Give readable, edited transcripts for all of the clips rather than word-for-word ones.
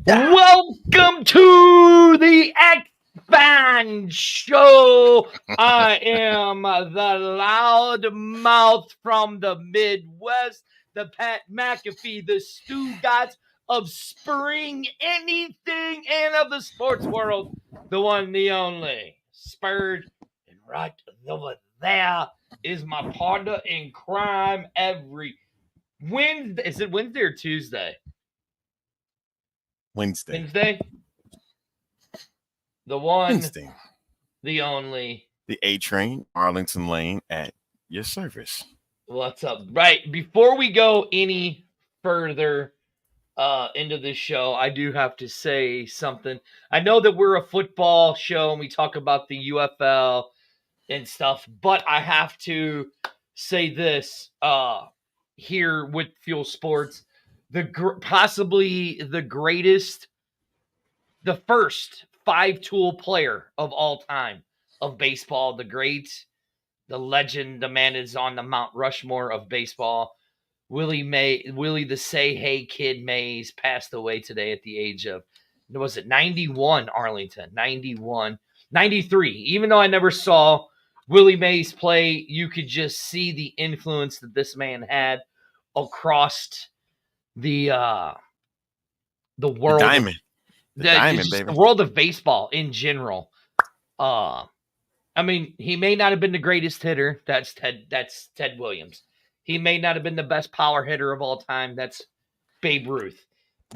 Welcome to the X-Fan Show. I am the loud mouth from the Midwest, the Pat McAfee, the Stu Gots of spring anything and of the sports world, the one, the only, Spurred. And right over there is my partner in crime every Wednesday. Is it Wednesday or Tuesday? Wednesday. The one, Wednesday. the only, The A Train, Arlington Lane at your service. what's up? Right, before we go any further into this show, I do have to say something. I know that we're a football show and we talk about the UFL and stuff, but I have to say this here with Fuel Sports, possibly the greatest, the first 5-tool player of all time of baseball, the great, the legend, the man is on the Mount Rushmore of baseball. Willie the Say Hey Kid Mays passed away today at the age of, was it 91, Arlington? 91. 93. Even though I never saw Willie Mays play, you could just see the influence that this man had across the world. The diamond. The world of baseball in general. I mean, he may not have been the greatest hitter. That's Ted Williams. He may not have been the best power hitter of all time. That's Babe Ruth.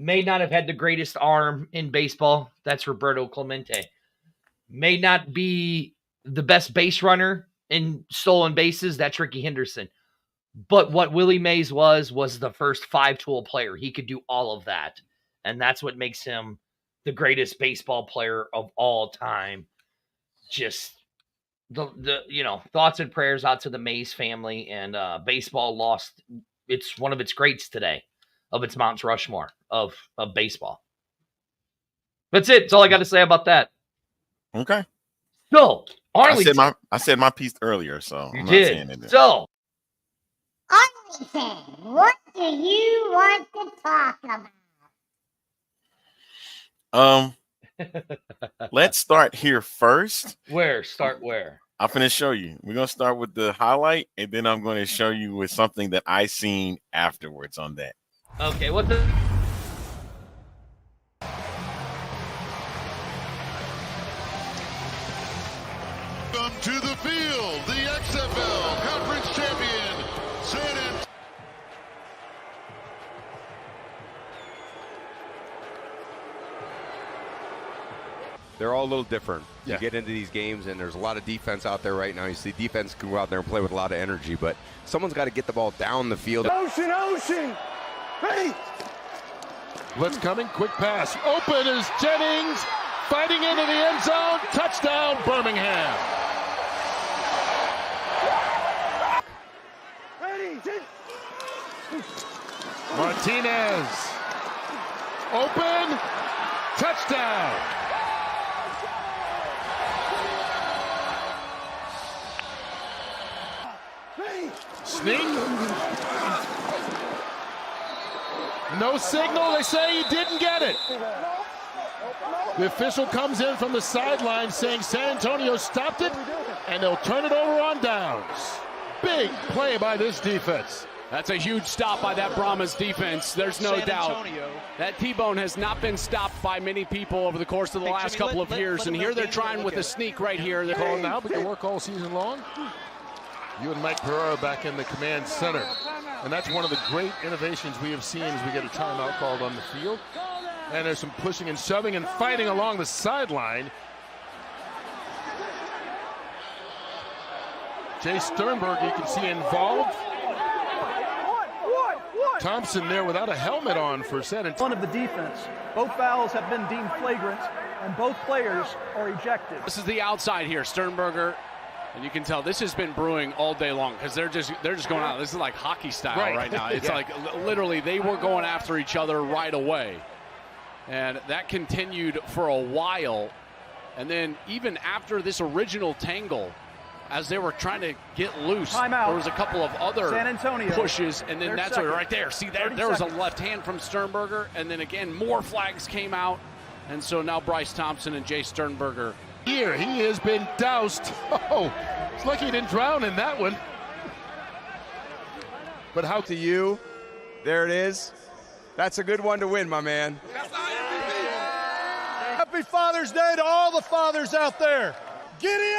May not have had the greatest arm in baseball. That's Roberto Clemente. May not be the best base runner in stolen bases. That's Ricky Henderson. But what Willie Mays was the first 5-tool player. He could do all of that. And that's what makes him the greatest baseball player of all time. Just the thoughts and prayers out to the Mays family, and baseball lost it's one of its greats today, of its Mount Rushmore of baseball. That's it. That's all I got to say about that. Okay. So Arlington, I said my piece earlier, so you I'm did. not saying it. So Arlington, what do you want to talk about? Let's start here first. Start where? I'm going to show you. We're going to start with the highlight, and then I'm going to show you with something that I seen afterwards on that. Okay, what the? Welcome to the field, the XFL Conference Champion, San Antonio. They're all a little different. Yeah. You get into these games, and there's a lot of defense out there right now. You see defense can go out there and play with a lot of energy, but someone's got to get the ball down the field. Ocean! Hey! Blitz coming, quick pass. Open is Jennings, fighting into the end zone. Touchdown, Birmingham. Ready! Martinez. Open. Touchdown. Sneak. No signal. They say he didn't get it. The official comes in from the sideline saying San Antonio stopped it, and they'll turn it over on downs. Big play by this defense. That's a huge stop by that Brahmas defense. There's no doubt. That T-Bone has not been stopped by many people over the course of the last couple of years. And here they're trying with a sneak right here. They're Call now, but you work all season long. You and Mike Pereira back in the command center. And that's one of the great innovations we have seen as we get a timeout called on the field. And there's some pushing and shoving and fighting along the sideline. Jay Sternberg, you can see involved. Thompson there without a helmet on for San Antonio. One of the defense. Both fouls have been deemed flagrant, and both players are ejected. This is the outside here, Sternberger. And you can tell this has been brewing all day long because they're just going out. This is like hockey style right now. It's like literally they were going after each other right away. And that continued for a while. And then even after this original tangle, as they were trying to get loose. Timeout. There was a couple of other San Antonio. pushes, and then Their that's second. right there. See, there was a left hand from Sternberger, and then again, more flags came out. And so now Bryce Thompson and Jay Sternberger. Here, he has been doused. Oh, it's like he didn't drown in that one. But how to you? There it is. That's a good one to win, my man. Happy Father's Day to all the fathers out there. Giddy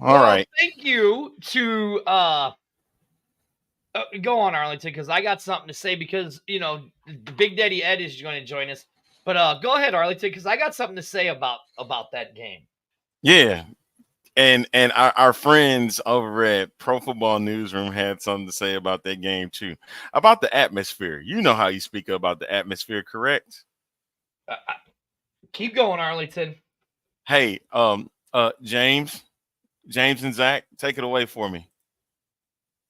All right. Thank you to go on, Arlington, because I got something to say because, Big Daddy Ed is going to join us. But go ahead, Arlington, because I got something to say about that game. Yeah. And our friends over at Pro Football Newsroom had something to say about that game too. About the atmosphere. You know how you speak about the atmosphere, correct? Keep going, Arlington. Hey, James and Zach, take it away for me.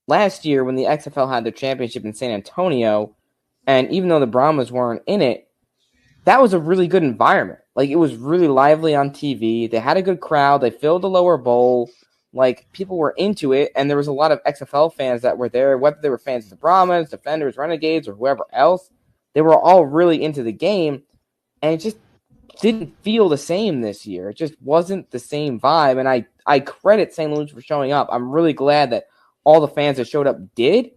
Last year when the XFL had their championship in San Antonio, and even though the Brahmas weren't in it, that was a really good environment. Like, it was really lively on TV. They had a good crowd. They filled the lower bowl. Like, people were into it, and there was a lot of XFL fans that were there, whether they were fans of the Brahmas, Defenders, Renegades, or whoever else. They were all really into the game, and it just didn't feel the same this year. It just wasn't the same vibe, and I credit St. Louis for showing up. I'm really glad that all the fans that showed up did.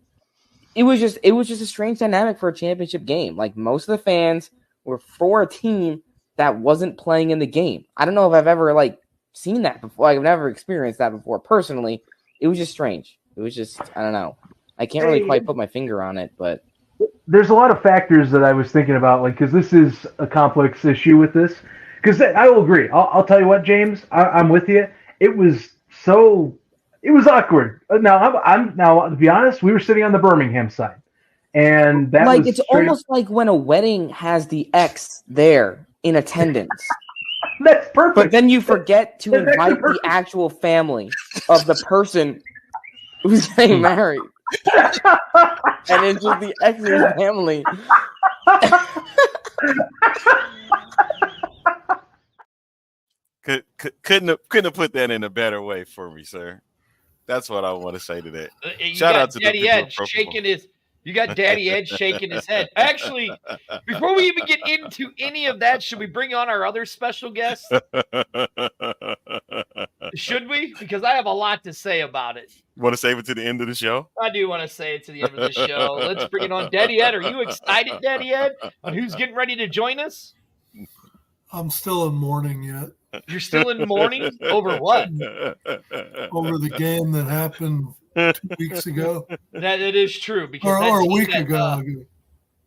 It was just a strange dynamic for a championship game. Like, most of the fans were for a team that wasn't playing in the game. I don't know if I've ever seen that before. Like, I've never experienced that before personally. It was just strange. It was just, I don't know. I can't really quite put my finger on it, but there's a lot of factors that I was thinking about, because this is a complex issue with this. Because I will agree. I'll tell you what, James, I'm with you. It was awkward. Now to be honest, we were sitting on the Birmingham side, and that was it's almost like when a wedding has the ex there in attendance. That's perfect. But then you forget to invite the actual family of the person who's getting married. And it's just the ex's family. Couldn't have put that in a better way for me, sir. That's what I want to say to that. Shout out to Daddy Ed shaking his. You got Daddy Ed shaking his head. Actually, before we even get into any of that, should we bring on our other special guest? Should we? Because I have a lot to say about it. Want to save it to the end of the show? I do want to say it to the end of the show. Let's bring it on. Daddy Ed, are you excited, Daddy Ed, on who's getting ready to join us? I'm still in mourning yet. You're still in mourning? Over what? Over the game that happened 2 weeks ago. That it is true, because or a week ago.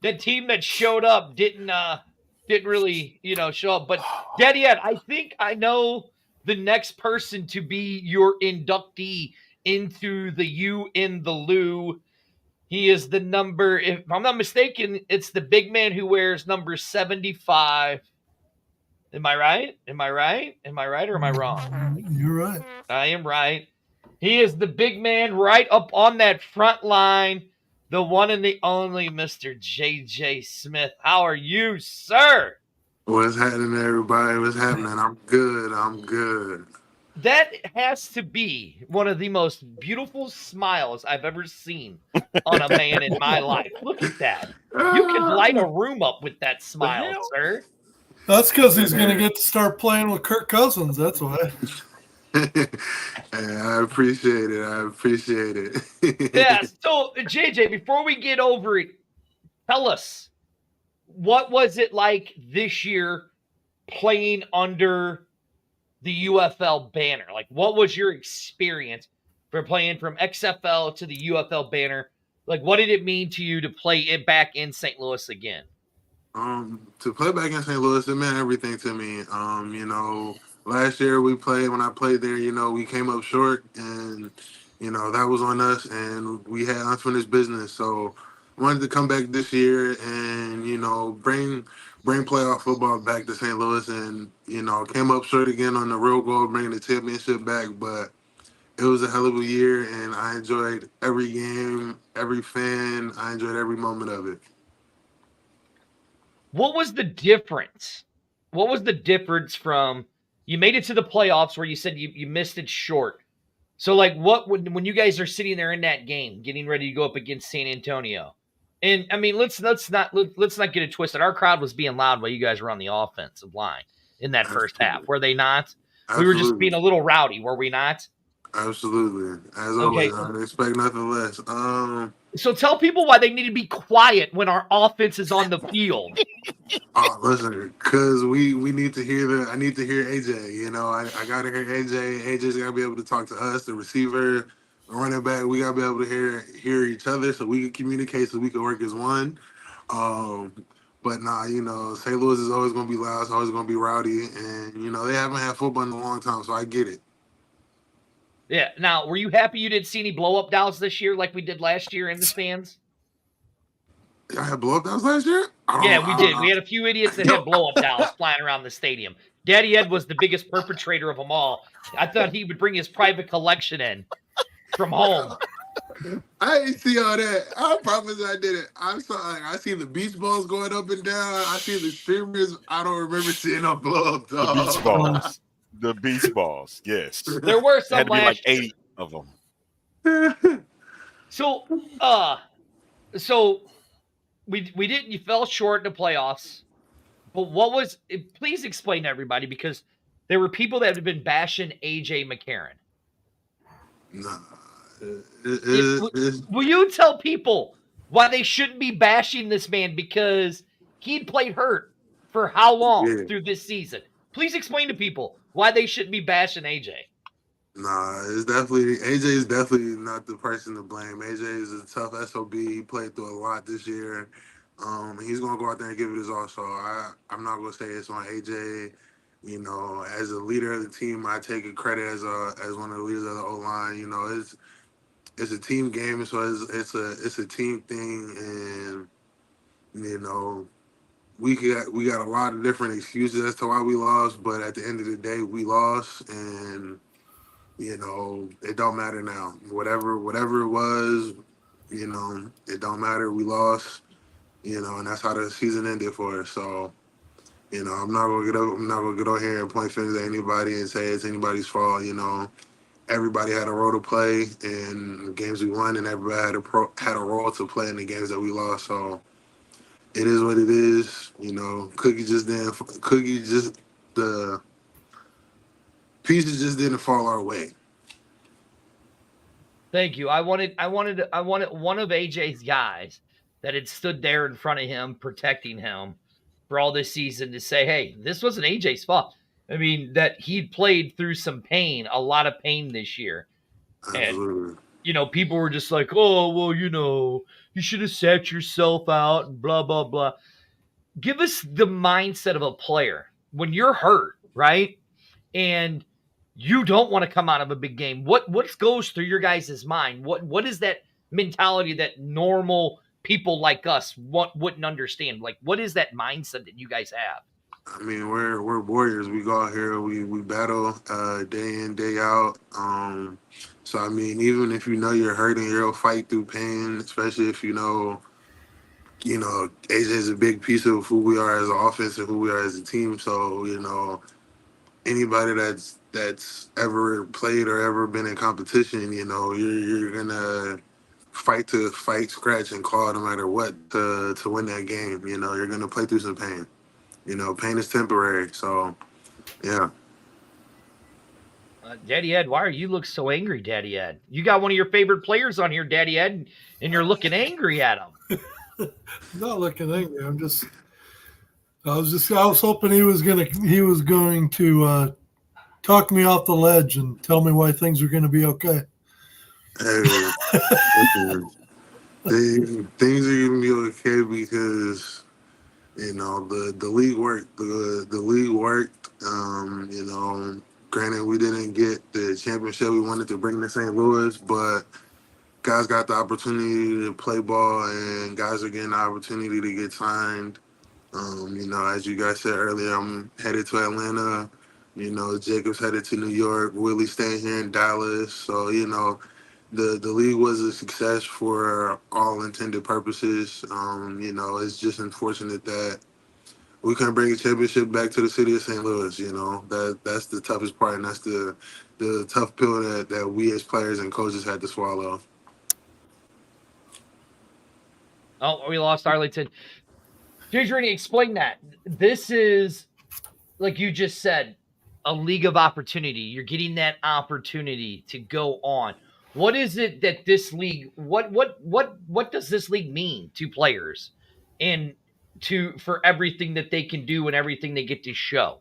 That team that showed up didn't really show up. But Daddy Ed, I think I know the next person to be your inductee into the U in the Lou. He is the number, if I'm not mistaken, it's the big man who wears number 75. Am I right? Am I right? Am I right or am I wrong? You're right. I am right. He is the big man right up on that front line, the one and the only Mr. Jjs Smith. How are you, sir? What's happening, everybody? What's happening? I'm good. That has to be one of the most beautiful smiles I've ever seen on a man in my life. Look at that. You can light a room up with that smile, sir. That's because he's going to get to start playing with Kirk Cousins. That's why. I appreciate it. Yeah. So, JJ, before we get over it, tell us, what was it like this year playing under the UFL banner? Like, what was your experience for playing from XFL to the UFL banner? Like, what did it mean to you to play it back in St. Louis again? To play back in St. Louis, it meant everything to me. Last year when I played there, we came up short, and, that was on us, and we had unfinished business. So I wanted to come back this year and, bring playoff football back to St. Louis, and, came up short again on the road goal, bringing the championship back. But it was a hell of a year, and I enjoyed every game, every fan. I enjoyed every moment of it. What was the difference what was the difference from you made it to the playoffs where you said you missed it short? So like what when you guys are sitting there in that game getting ready to go up against San Antonio? And I mean, let's not get it twisted. Our crowd was being loud while you guys were on the offensive line in that first half. Were they not? We were just being a little rowdy, were we not? Absolutely. As Okay. always, I expect nothing less. So tell people why they need to be quiet when our offense is on the field. Listen, because we need to hear I need to hear AJ. You know, I got to hear AJ. AJ's got to be able to talk to us, the receiver, the running back. We got to be able to hear each other so we can communicate, so we can work as one. But nah, you know, St. Louis is always going to be loud. It's always going to be rowdy. And, you know, they haven't had football in a long time, so I get it. Yeah. Now, were you happy you didn't see any blow-up dolls this year like we did last year in the stands? I had blow-up dolls last year? Yeah, we did. We had a few idiots that had blow-up dolls flying around the stadium. Daddy Ed was the biggest perpetrator of them all. I thought he would bring his private collection in from home. I didn't see all that. I promise I didn't. I'm sorry. I see the beach balls going up and down. I see the streamers. I don't remember seeing no blow-up dolls. The beach balls. The beach balls. Yes. There were some had to be like 80 of them. So we didn't. You fell short in the playoffs. But what was? Please explain to everybody because there were people that had been bashing AJ McCarron. Nah. Will you tell people why they shouldn't be bashing this man because he'd played hurt for how long through this season? Please explain to people why they shouldn't be bashing AJ. Nah, AJ is definitely not the person to blame. AJ is a tough SOB. He played through a lot this year. He's gonna go out there and give it his all. So I'm not gonna say it's on AJ. You know, as a leader of the team, I take a credit as one of the leaders of the O line. You know, it's a team game, so it's a team thing, and you know, we got a lot of different excuses as to why we lost, but at the end of the day, we lost, and you know, it don't matter now. Whatever it was, you know, it don't matter. We lost, you know, and that's how the season ended for us. So, you know, I'm not gonna get on here and point fingers at anybody and say it's anybody's fault. You know, everybody had a role to play in the games we won, and everybody had a role to play in the games that we lost. So it is what it is. You know, the pieces just didn't fall our way. Thank you. I wanted one of AJ's guys that had stood there in front of him, protecting him for all this season to say, hey, this wasn't AJ's fault. I mean, that he'd played through some pain, a lot of pain this year. Absolutely. And, you know, people were just like, oh, well, you know, you should have sat yourself out and blah, blah, blah. Give us the mindset of a player when you're hurt, right? And you don't want to come out of a big game. What goes through your guys' mind? What is that mentality that normal people like us wouldn't understand? Like, what is that mindset that you guys have? I mean, we're warriors. We go out here, we battle day in, day out. So I mean, even if you know you're hurting, you'll fight through pain, especially if you know AJ is a big piece of who we are as an offense and who we are as a team. So, you know, anybody that's ever played or ever been in competition, you know, you're gonna fight, scratch, and claw no matter what to win that game. You know, you're gonna play through some pain. You know, pain is temporary. So, yeah. Daddy Ed, why are you look so angry, Daddy Ed? You got one of your favorite players on here, Daddy Ed, and you're looking angry at him. I'm not looking angry. I was hoping he was going to talk me off the ledge and tell me why things are going to be okay. Hey, things are going to be okay because, you know, the league worked. The league worked. You know, granted, we didn't get the championship we wanted to bring to St. Louis, but guys got the opportunity to play ball, and guys are getting the opportunity to get signed. You know, as you guys said earlier, I'm headed to Atlanta. You know, Jacob's headed to New York. Willie's staying here in Dallas. So, you know, the league was a success for all intended purposes. You know, it's just unfortunate that we couldn't bring a championship back to the city of St. Louis. You know, that's the toughest part, and that's the tough pill that we as players and coaches had to swallow. Oh, we lost Arlington. Jjs, explain that. This is, like you just said, a league of opportunity. You're getting that opportunity to go on. What is it that this league? What does this league mean to players, and for everything that they can do and everything they get to show?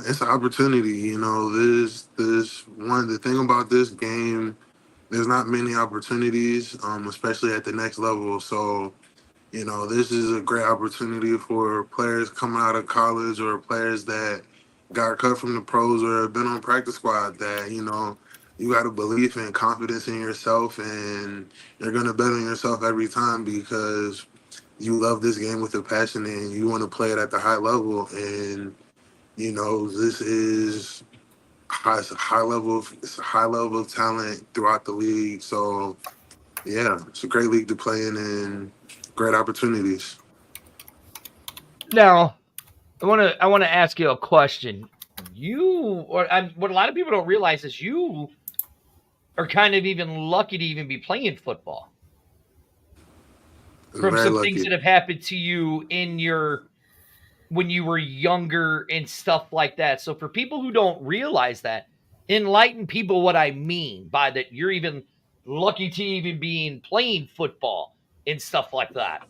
It's an opportunity. You know, this one. The thing about this game, there's not many opportunities, especially at the next level. So, you know, this is a great opportunity for players coming out of college or players that got cut from the pros or have been on practice squad that, you know, you got a belief and confidence in yourself and you're going to bet on yourself every time because you love this game with a passion and you want to play it at the high level. And, you know, this is it's a high level of talent throughout the league. So, yeah, it's a great league to play in and great opportunities. Now, I want to ask you a question. What a lot of people don't realize is you are kind of even lucky to even be playing football from Very some things lucky. that have happened to you when you were younger and stuff like that. So for people who don't realize that, enlighten people what I mean by that. You're even lucky to even be playing football and stuff like that.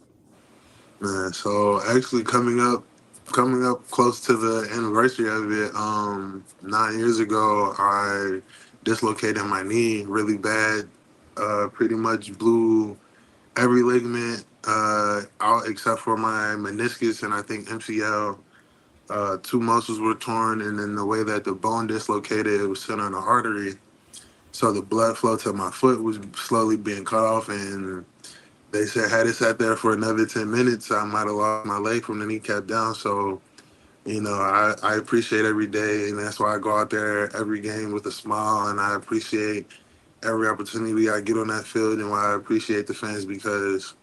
So actually coming up close to the anniversary of it, 9 years ago, I dislocated my knee really bad. Pretty much blew every ligament out except for my meniscus and I think MCL. Two muscles were torn, and then the way that the bone dislocated, it was sent on an artery. So the blood flow to my foot was slowly being cut off, and they said had it sat there for another 10 minutes, I might have lost my leg from the kneecap down. So, you know, I appreciate every day, and that's why I go out there every game with a smile, and I appreciate every opportunity I get on that field, and why I appreciate the fans because,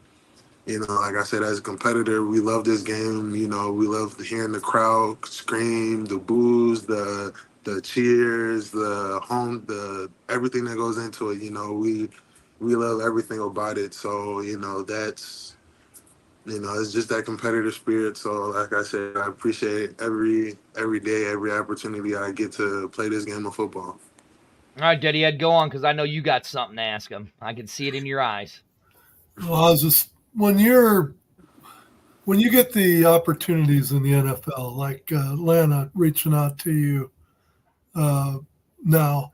you know, like I said, as a competitor, we love this game. You know, we love hearing the crowd scream, the boos, the cheers, the everything that goes into it. You know, we love everything about it. So, you know, it's just that competitive spirit. So, like I said, I appreciate every day, every opportunity I get to play this game of football. All right, Daddy, Ed, go on because I know you got something to ask him. I can see it in your eyes. Well, I was just when you get the opportunities in the NFL, like Atlanta reaching out to you now,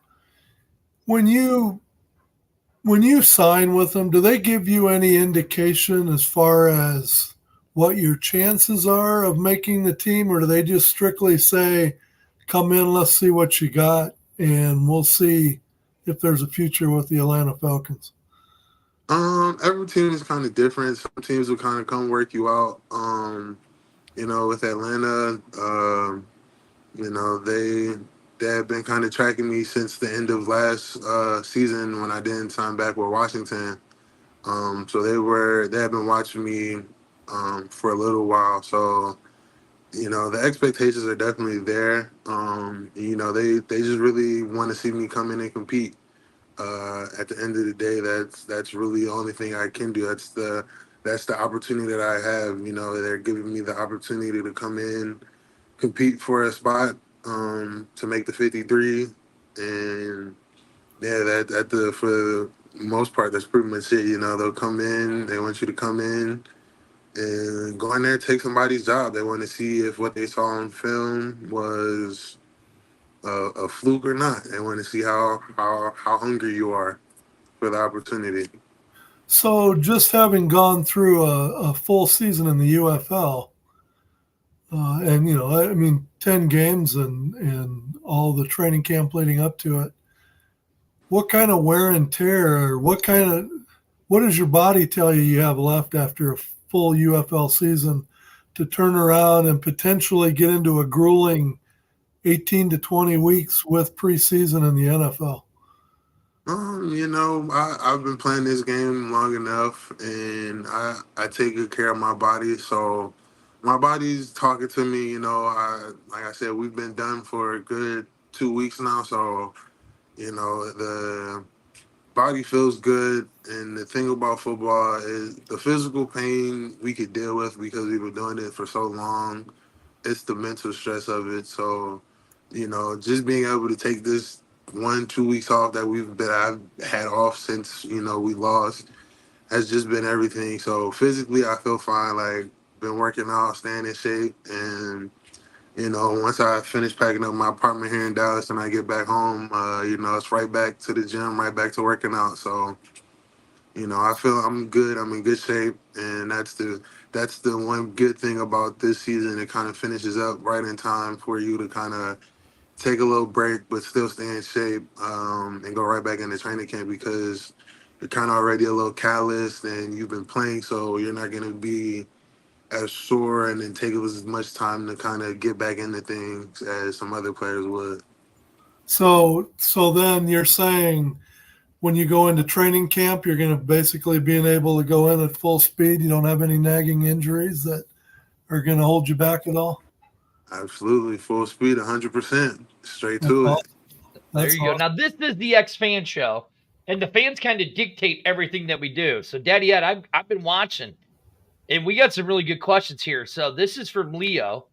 when you sign with them, do they give you any indication as far as what your chances are of making the team, or do they just strictly say, "Come in, let's see what you got, and we'll see if there's a future with the Atlanta Falcons"? Every team is kind of different. Some teams will kind of come work you out. You know, with Atlanta, you know, they have been kind of tracking me since the end of last season when I didn't sign back with Washington. So they have been watching me for a little while. So, you know, the expectations are definitely there. You know, they just really want to see me come in and compete. At the end of the day, that's really the only thing I can do. That's the opportunity that I have. You know, they're giving me the opportunity to come in, compete for a spot to make the 53, and yeah, for the most part, that's pretty much it. You know, they'll come in, they want you to come in and go in there and take somebody's job. They want to see if what they saw on film was a fluke or not. They want to see how hungry you are for the opportunity. So, just having gone through a full season in the UFL, and I mean, 10 games and all the training camp leading up to it, what kind of wear and tear, or what does your body tell you have left after a full UFL season to turn around and potentially get into a grueling 18 to 20 weeks with preseason in the NFL? You know, I've been playing this game long enough, and I take good care of my body. So, my body's talking to me. You know, like I said, we've been done for a good 2 weeks now, so you know the body feels good. And the thing about football is the physical pain we could deal with because we've been doing it for so long. It's the mental stress of it. So, you know, just being able to take this 1-2 weeks off I've had off since we lost has just been everything. So physically, I feel fine. Like been working out, staying in shape, and once I finish packing up my apartment here in Dallas and I get back home, it's right back to the gym, right back to working out. So, I feel I'm good. I'm in good shape, and that's the one good thing about this season. It kind of finishes up right in time for you to kind of take a little break, but still stay in shape, and go right back into training camp because you're kind of already a little calloused and you've been playing, so you're not going to be as sore and then take as much time to kind of get back into things as some other players would. So then you're saying when you go into training camp, you're going to basically being able to go in at full speed. You don't have any nagging injuries that are going to hold you back at all. Absolutely, full speed, 100%, straight That's to it. awesome. There That's you go. awesome. Now this is the X Fan Show, and the fans kind of dictate everything that we do. So, Daddy Ed, I've been watching, and we got some really good questions here. So this is from Leo,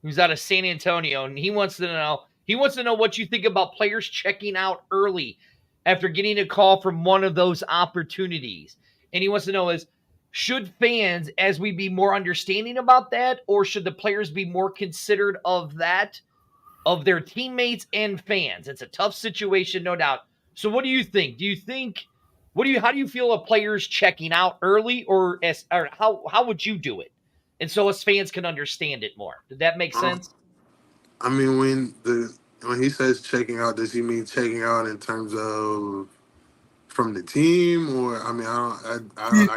who's out of San Antonio, and he wants to know what you think about players checking out early after getting a call from one of those opportunities. And he wants to know should fans, as we be more understanding about that, or should the players be more considerate of that, of their teammates and fans? It's a tough situation, no doubt. So what do you think? How do you feel of players checking out early, or how would you do it? And so us fans can understand it more. Did that make Uh, sense? I mean, when he says checking out, does he mean checking out in terms of from the team, or I mean, I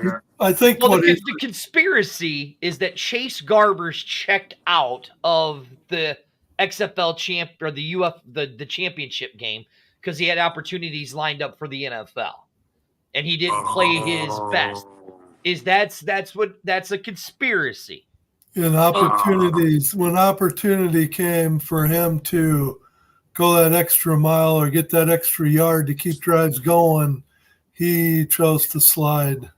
got. I think Well, what he the conspiracy is that Chase Garbers checked out of the XFL champ or the championship game because he had opportunities lined up for the NFL and he didn't play his best. Oh, That's a conspiracy. in So opportunities when opportunity came for him to go that extra mile or get that extra yard to keep drives going, he chose to slide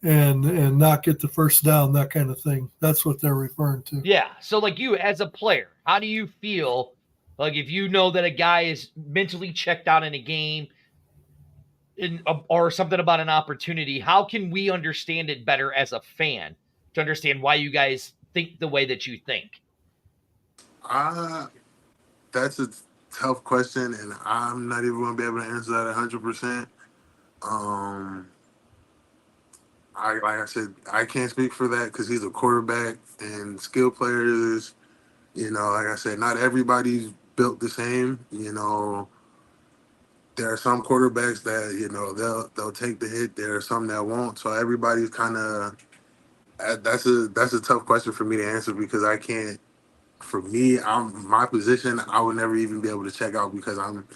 and not get the first down, that kind of thing. That's what they're referring to. yeah, so like you as a player, how do you feel like if you know that a guy is mentally checked out in a game or something about an opportunity? How can we understand it better as a fan to understand why you guys think the way that you think? uh, that's a tough question, and I'm not even going to be able to answer that 100%. Um, like I said, I can't speak for that because he's a quarterback and skill players. Like I said, not everybody's built the same. There are some quarterbacks that they'll take the hit. There are some that won't. So everybody's kind of that's a tough question for me to answer because I can't. For me, I'm my position. I would never even be able to check out because I'm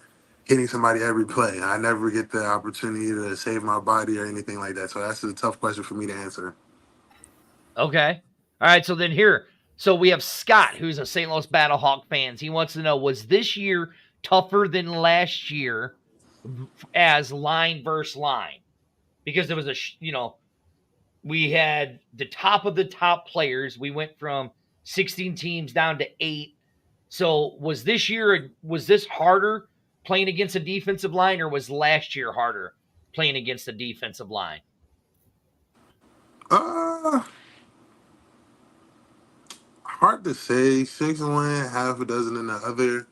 hitting somebody every play. I never get the opportunity to save my body or anything like that. So that's a tough question for me to answer. Okay. All right. So then here, so we have Scott, who's a St. Louis Battlehawk fans. He wants to know, was this year tougher than last year as line versus line? Because there was we had the top of the top players. We went from 16 teams down to 8. So was this harder playing against a defensive line, or was last year harder playing against a defensive line? Uh, Hard to say. 6 in one, half a dozen in the other.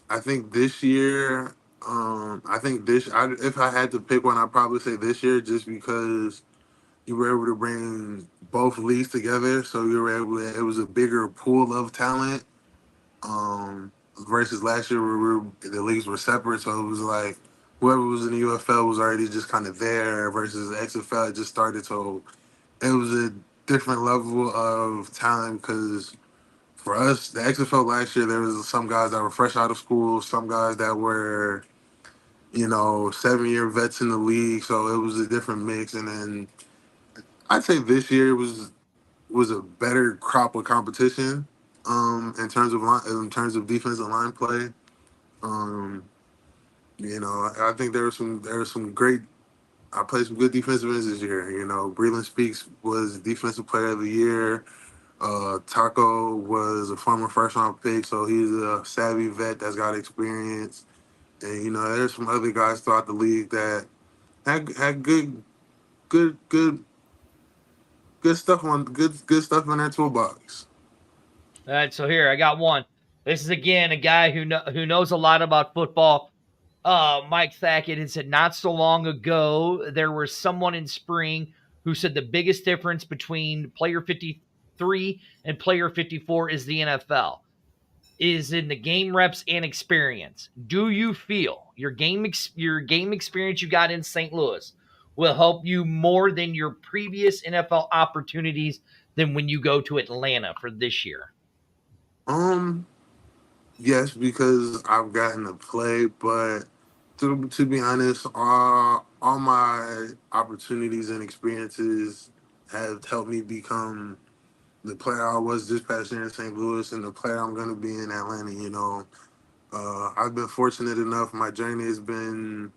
I think this year. If I had to pick one, I'd probably say this year, just because you were able to bring both leagues together, so you were able. It was a bigger pool of talent. Versus last year, where the leagues were separate, so it was like whoever was in the UFL was already just kind of there. Versus the XFL, it just started, so it was a different level of talent because for us, the XFL last year, there was some guys that were fresh out of school, some guys that were, 7-year vets in the league. So it was a different mix. And then I'd say this year was was a better crop of competition in terms of defensive line play. Um, I think there were some great. I played some good defensive ends this year. Breland Speaks was Defensive Player of the Year. Taco was a former first round pick, so he's a savvy vet that's got experience. And there's some other guys throughout the league that had good stuff on good stuff in their toolbox. All right, so here I got one. This is again a guy who knows a lot about football. Mike Thackett had said not so long ago there was someone in spring who said the biggest difference between player 53 and player 54 is the NFL. Is in the game reps and experience. Do you feel your game experience you got in St. Louis will help you more than your previous NFL opportunities than when you go to Atlanta for this year? Yes, because I've gotten to play, but to be honest, all my opportunities and experiences have helped me become the player I was this past year in St. Louis and the player I'm going to be in Atlanta. I've been fortunate enough. My journey has been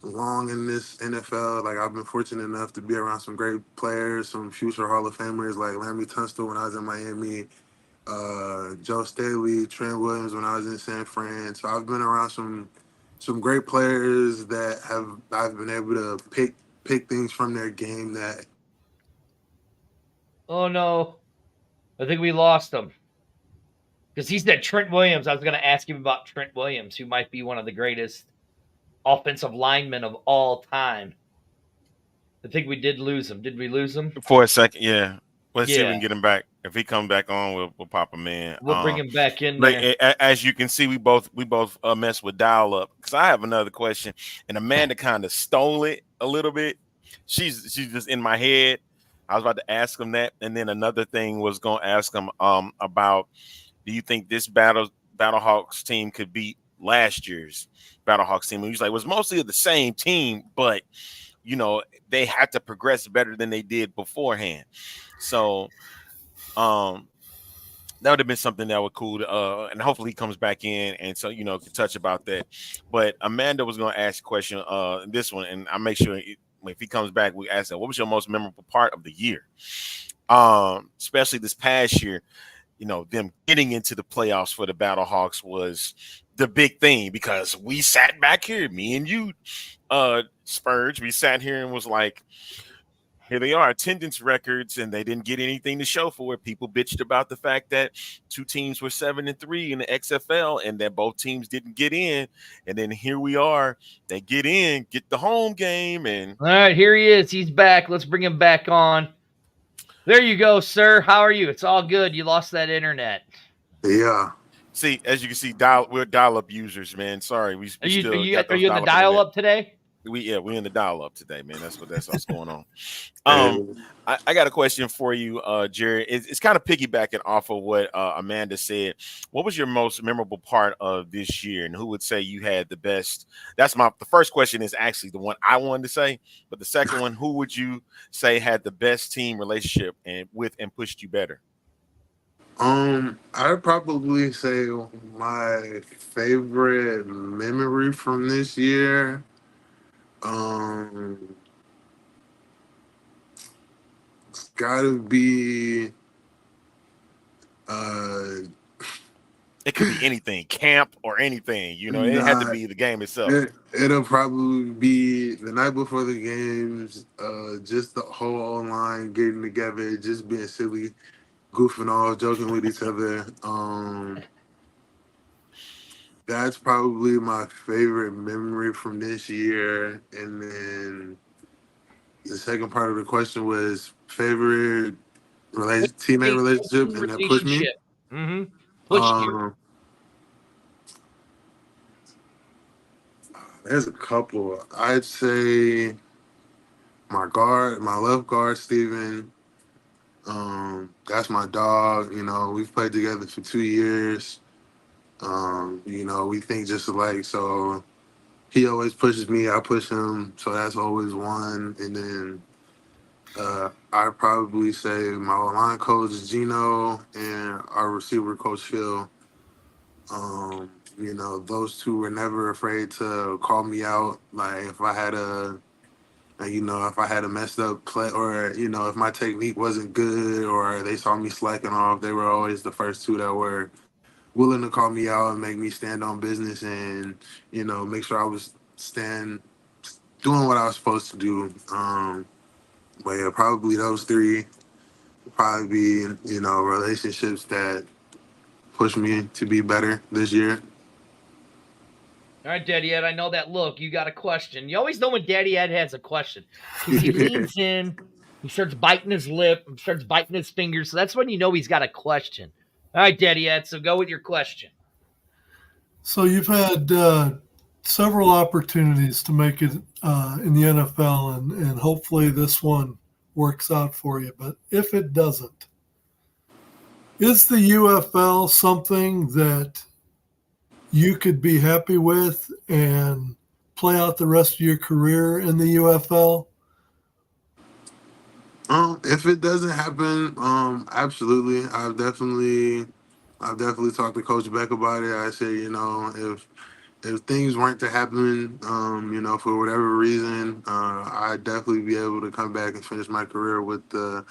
long in this NFL. Like, I've been fortunate enough to be around some great players, some future Hall of Famers like Larry Tunstall when I was in Miami, Joe Staley, Trent Williams when I was in San Fran. So I've been around some great players that I've been able to pick things from their game that. Oh no, I think we lost him because he said Trent Williams. I was going to ask him about Trent Williams, who might be one of the greatest offensive linemen of all time. I think we did lose him. Did we lose him for a second? Yeah. Let's see if we Yeah, can get him back. If he comes back on, we'll pop him in. we'll bring him back in Like there. as you can see, we both mess with dial up. Because I have another question, and Amanda kind of stole it a little bit. She's just in my head. I was about to ask him that, and then another thing was going to ask him about, do you think this Battlehawks team could beat last year's Battlehawks team? And he's like, it was mostly the same team, but they had to progress better than they did beforehand. So that would have been something that would cool. And hopefully he comes back in and so can touch about that. But Amanda was going to ask a question, this one, and I'll make sure if he comes back, we ask that. What was your most memorable part of the year? Especially this past year, them getting into the playoffs for the Battlehawks was the big thing because we sat back here, me and you, Spurge, we sat here and was like, here they are, attendance records, and they didn't get anything to show for it. People bitched about the fact that two teams were 7-3 in the XFL and that both teams didn't get in. And then here we are, they get in, get the home game. And all right, here he is. He's back. Let's bring him back on. There you go, sir. How are you? It's all good. You lost that internet. Yeah. See, as you can see, we're dial-up users, man. Sorry, we Are still you got those in the dial-up today? We're in the dial-up today, man. That's what's going on. I got a question for you, Jerry. It's kind of piggybacking off of what Amanda said. What was your most memorable part of this year, and who would say you had the best? The first question is actually the one I wanted to say, but the second one, who would you say had the best team relationship and pushed you better? I'd probably say my favorite memory from this year. It's gotta be it could be anything, camp or anything, it had to be the game itself. It'll probably be the night before the games, just the whole online getting together, just being silly, goofing off, joking with each other. That's probably my favorite memory from this year. And then the second part of the question was favorite teammate relationship, and that pushed me. Mm-hmm. Pushed you. There's a couple. I'd say my left guard, Steven. That's my dog. We've played together for 2 years. We think just alike. So he always pushes me, I push him. So that's always one. And then I'd probably say my line coach Gino and our receiver coach Phil. Those two were never afraid to call me out. Like if I had if I had a messed up play, or if my technique wasn't good, or they saw me slacking off, they were always the first two that were willing to call me out and make me stand on business, and make sure I was doing what I was supposed to do. But yeah, probably those three. Probably be relationships that push me to be better this year. All right, Daddy Ed, I know that look. You got a question. You always know when Daddy Ed has a question because he leans in, he starts biting his lip, starts biting his fingers. So that's when you know he's got a question. All right, Daddy Ed, so go with your question. So you've had several opportunities to make it in the NFL, and hopefully this one works out for you. But if it doesn't, is the UFL something that you could be happy with and play out the rest of your career in the UFL? If it doesn't happen, absolutely. I've definitely talked to Coach Beck about it. I said, if things weren't to happen, for whatever reason, I'd definitely be able to come back and finish my career with the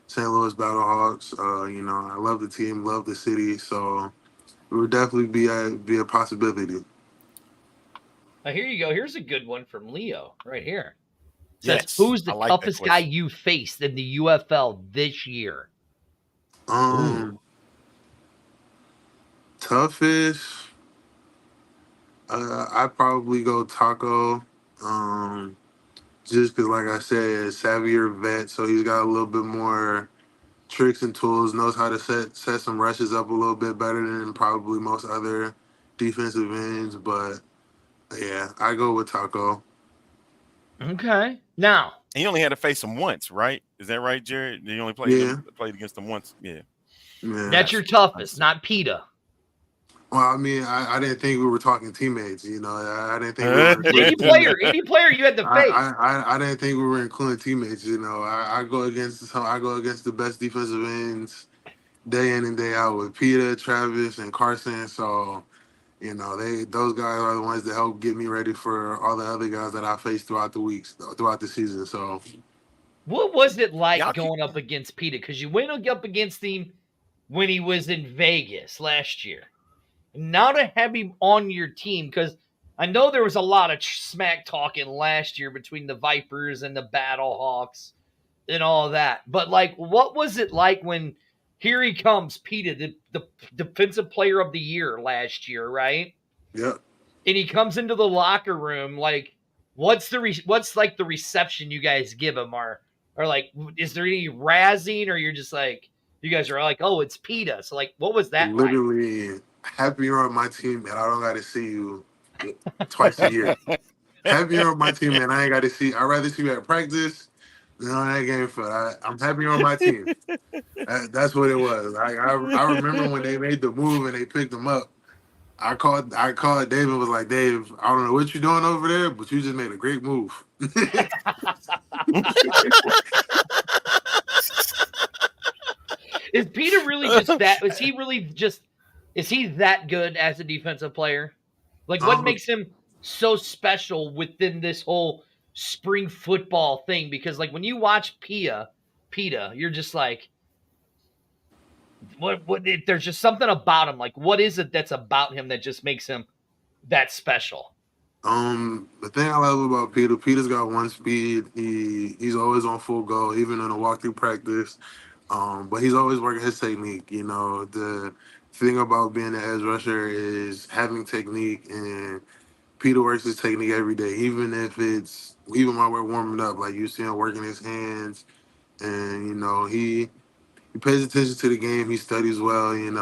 St. Louis Battlehawks. I love the team, love the city, so it would definitely be a possibility. Now, here you go. Here's a good one from Leo right here. Says, Yes, who's the I like that toughest guy question. you faced in the UFL this year? Toughest, I'd probably go Taco. Just because, like I said, savvier vet, so he's got a little bit more tricks and tools, knows how to set some rushes up a little bit better than probably most other defensive ends. But yeah, I go with Taco. Okay. Now, And you only had to face him once, right? Is that right, Jared? You only played against him once. Yeah. That's your toughest, not PETA. Well, I mean, I didn't think we were talking teammates. I didn't think we were any player you had to face. I didn't think we were including teammates. I go against the best defensive ends day in and day out with Peter, Travis, and Carson. So those guys are the ones that help get me ready for all the other guys that I face throughout the season. So, what was it like going up against PETA? Because you went up against him when he was in Vegas last year. Now to have him on your team, because I know there was a lot of smack talking last year between the Vipers and the Battlehawks and all that. But what was it like when here he comes, PETA, the defensive player of the year last year, right? Yep. And he comes into the locker room. What's the reception you guys give him? Or is there any razzing, or you're just you guys are like, oh, it's PETA. So what was that literally happy you're on my team and I don't got to see you twice a year. Happy you're on my team and I ain't got to see. I'd rather see you at practice than on that game field. I'm happy you're on my team. That's what it was. I remember when they made the move and they picked him up. I called Dave and was like, Dave, I don't know what you're doing over there, but you just made a great move. Is PETA really just that? Is he that good as a defensive player? What makes him so special within this whole spring football thing? Because when you watch PETA, you're just what there's just something about him. What is it that's about him that just makes him that special? The thing I love about Peter's got one speed. He's always on full go, even in a walkthrough practice. But he's always working his technique. The thing about being an edge rusher is having technique, and Peter works his technique every day, even while we're warming up. Like you see him working his hands, and he pays attention to the game. He studies well. Him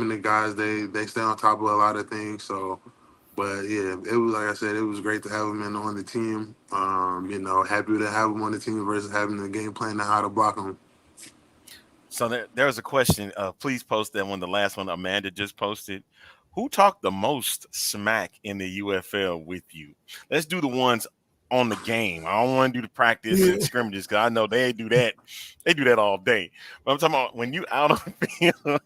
and the guys they stay on top of a lot of things. So. But yeah, it was like I said, it was great to have him on the team. Happy to have him on the team versus having the game plan and how to block him. So there's a question. Please post that one. The last one Amanda just posted. Who talked the most smack in the UFL with you? Let's do the ones on the game. I don't want to do the practice and scrimmages because I know they do that. They do that all day. But I'm talking about when you out on the field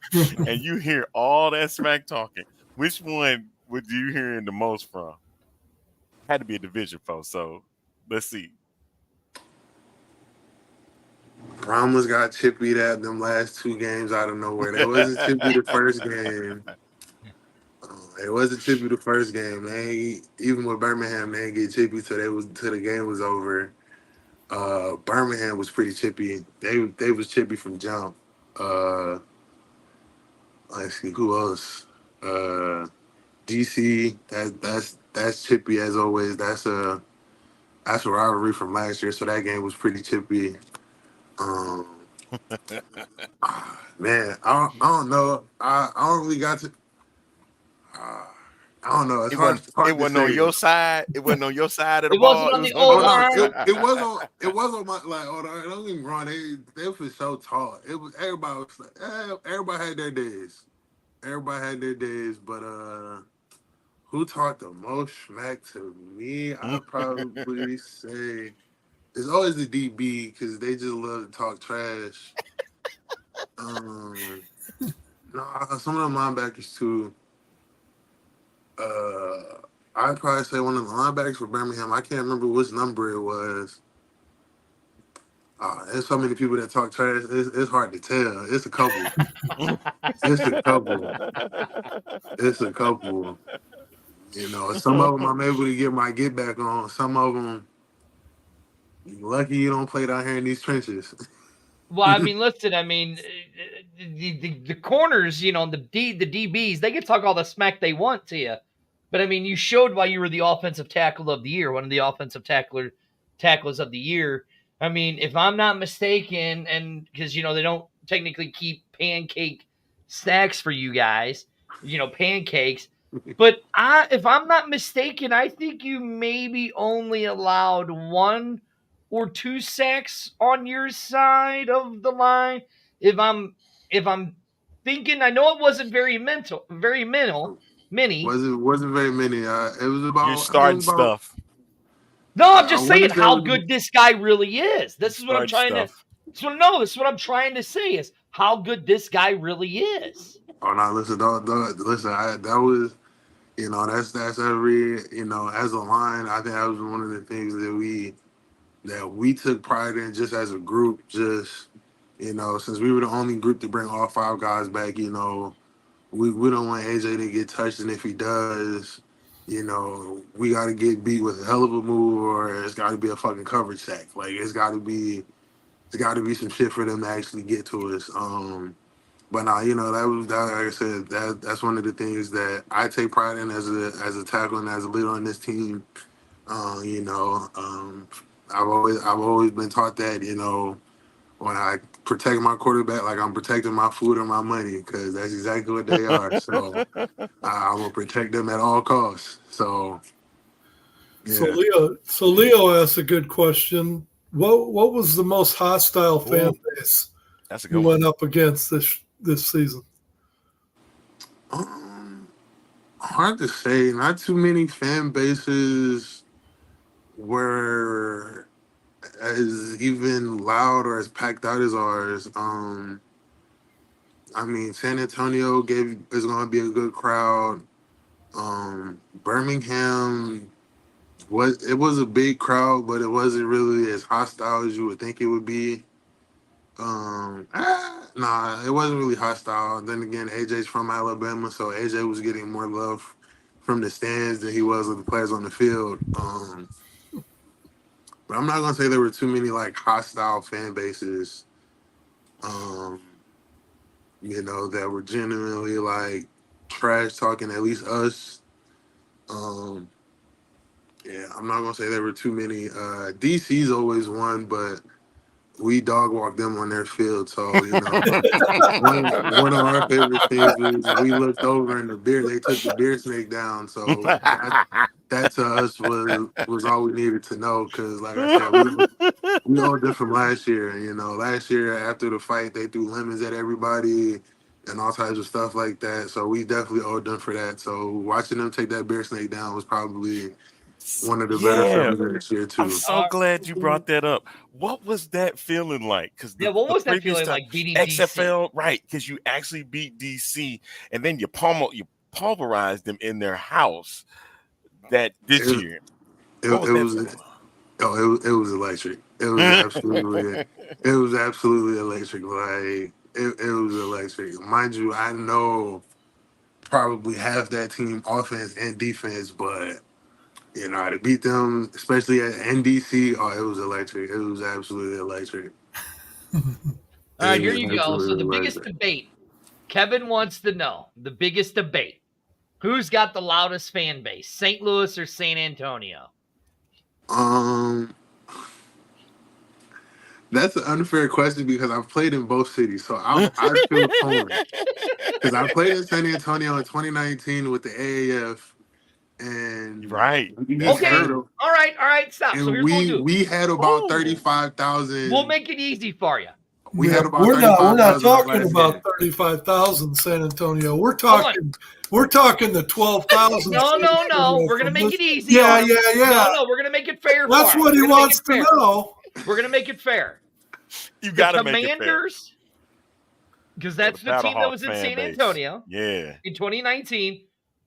and you hear all that smack talking, which one would you hearing the most from? Had to be a division foe. So let's see. Brahmas got chippy at them last 2 games out of nowhere. They wasn't chippy the first game. It wasn't chippy the first game. Even with Birmingham, they didn't get chippy till the game was over. Birmingham was pretty chippy. They was chippy from jump. Let's see who else. DC. That's chippy as always. That's a rivalry from last year. So that game was pretty chippy. Man, I don't know. I don't really got to. I don't know. It's hard It wasn't to on say. your side. It wasn't on your side of the It ball. wasn't It on was the on the O other line. side. It was on my like. Oh, don't get me wrong. They for so tall. It was everybody was like, everybody had their days. Everybody had their days, but who talked the most smack to me? I'd probably say it's always the DB because they just love to talk trash. Nah, some of the linebackers too. I'd probably say one of the linebackers for Birmingham. I can't remember which number it was. There's so many people that talk trash. It's hard to tell. It's a couple. It's a couple. It's a couple. You know, some of them I'm able to get my get back on. Some of them, lucky you don't play down here in these trenches. Well, I mean, listen. I mean, the corners, the DBs, they can talk all the smack they want to you, but I mean, you showed why you were the offensive tackle of the year, one of the offensive tacklers of the year. I mean, if I'm not mistaken, and because they don't technically keep pancake snacks for you guys, pancakes. But if I'm not mistaken, I think you maybe only allowed 1 or 2 sacks on your side of the line. If I'm thinking, I know it wasn't very many. Wasn't very many. It was You're about. I think it starting was about. stuff. No, I'm I just want saying to say. how good this guy really is. This is what I'm Starting trying to. stuff. This is what I'm trying to say is how good this guy really is. Oh no! Listen, listen. That was. That's every. As a line, I think that was one of the things that we took pride in just as a group. Just since we were the only group to bring all 5 guys back. We don't want AJ to get touched, and if he does, we got to get beat with a hell of a move, or it's got to be a fucking coverage sack. Like it's got to be some shit for them to actually get to us. But now, like I said, that's one of the things that I take pride in as a tackle and as a leader on this team. I've always been taught that when I protect my quarterback, like I'm protecting my food and my money, because that's exactly what they are. So I will protect them at all costs. So yeah. So Leo asked a good question. What was the most hostile fan base That's a good you one. went up against this season? Hard to say. Not too many fan bases were as even loud or as packed out as ours. I mean, San Antonio is going to be a good crowd. Birmingham was a big crowd, but it wasn't really as hostile as you would think it would be. Nah, it wasn't really hostile. Then again, AJ's from Alabama, so AJ was getting more love from the stands than he was with the players on the field. But I'm not gonna say there were too many like hostile fan bases, um, that were genuinely like trash talking. At least us. Um, yeah, I'm not gonna say there were too many. DC's always won, but we dog walked them on their field. So one of our favorite things was we looked over and they took the beer snake down. So that to us was all we needed to know, because like I said, we all did from last year. Last year after the fight, they threw lemons at everybody and all types of stuff like that. So we definitely owed them for that. So watching them take that bear snake down was probably one of the better Yeah. films this year I'm too. so glad you brought that up. What was that feeling like? Because Yeah, what the was that previous feeling time, like beating DC? XFL, right? Because you actually beat DC, and then you pulverized them in their house. That this year, It what was that was feeling? it was electric. It was absolutely electric. Like it was electric. Mind you, I know probably half that team offense and defense, but you know, to beat them, especially at NDC, oh, it was electric. It was absolutely electric. All right, It here was you go. So absolutely the biggest electric. debate. Kevin wants to know the biggest debate. Who's got the loudest fan base, St. Louis or San Antonio? That's an unfair question because I've played in both cities, so I feel torn. Because I played in San Antonio in 2019 with the AAF, and right. Okay. All right. Stop. So and here's what we'll do. we had about 35,000. We'll make it easy for you. We had about we're not 35,000 talking last about game. 35,000 San Antonio. We're talking the 12,000. No. We're gonna make it easy. Yeah. No. We're gonna make it fair. That's what he wants to know. We're gonna make it fair. You gotta make it fair. Commanders, because that's the team that was in San Antonio. Yeah. In 2019,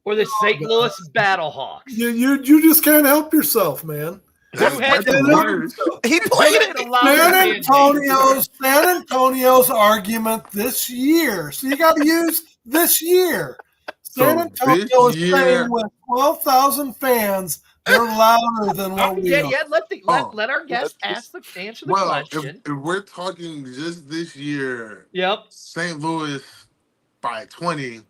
or the St. Louis Battlehawks. You just can't help yourself, man. He played it. San Antonio's argument this year. So you got to use this year. San Antonio is saying with 12,000 fans, they're louder than what we are. Let our guest answer the question. If we're talking just this year, yep, St. Louis by 20.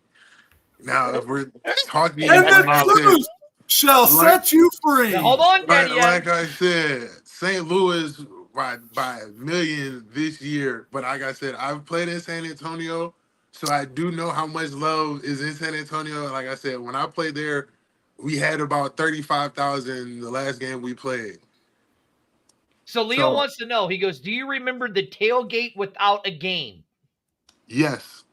Now, if we're talking, and the truth shall set you free. Now, hold on, Daddy. Like I said, St. Louis by a million this year. But like I said, I've played in San Antonio, so I do know how much love is in San Antonio. Like I said, when I played there, we had about 35,000 the last game we played. So Leo wants to know. He goes, "Do you remember the tailgate without a game?" Yes.